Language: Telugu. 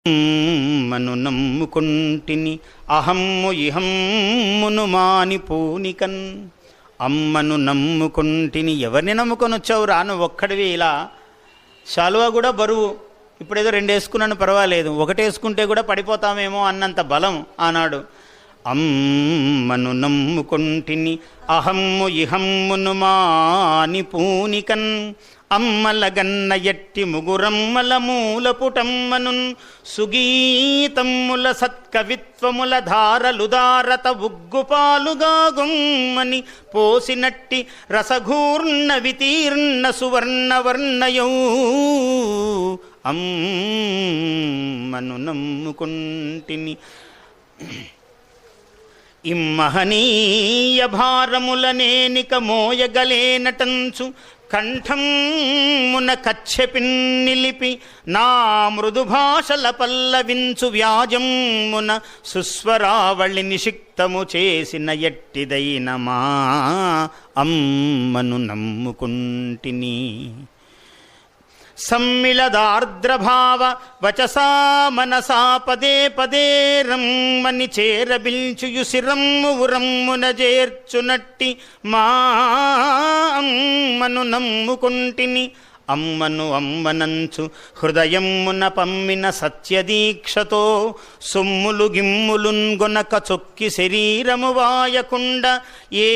మను నమ్ముకుంటిని అహమ్ము ఇహమ్మును మాని పూనికన్. అమ్మను నమ్ముకుంటిని. ఎవరిని నమ్ముకొని వచ్చావు? రాను ఒక్కడివి. ఇలా శాలువా కూడా బరువు. ఇప్పుడేదో 2 వేసుకున్నాను, పర్వాలేదు. 1 వేసుకుంటే కూడా పడిపోతామేమో అన్నంత బలం ఆనాడు. అమ్మను నమ్ముకుంటిని అహమ్ము ఇహమ్మును మాని పూనికన్. అమ్మల గన్న ఎట్టి ముగురమ్మల మూలపుటమ్మనున్ సుగీతమ్ముల సత్కవిత్వముల ధారలుదారత ఉగ్గుపాలుగా గొమ్మని పోసినట్టి రసఘూర్ణ వితీర్ణ సువర్ణవర్ణయౌ. అమ్మను నమ్ముకుంటిని. ఇమ్మహనీయ భారములనేనిక మోయగలేనటంచు కంఠమున కచ్చెపిన్ నిలిపి నా మృదు భాషల పల్లవించు వ్యాజమున సుస్వరావళి నిషిక్తము చేసిన ఎట్టిదైన మా అమ్మను నమ్ముకుంటిని. సమ్మిళదార్ద్రభావ వచసా మనసా పదే పదే రమ్మని చేరబిల్చుయు శిరమ్ము ఉరమ్మున చేర్చునట్టి మా అమ్మను నమ్ముకుంటిని. అమ్మను అమ్మనంచు హృదయమున పమ్మిన సత్యదీక్షతో సొమ్ములు గిమ్ములున్ గొనక చొక్కి శరీరము వాయకుండ ఏ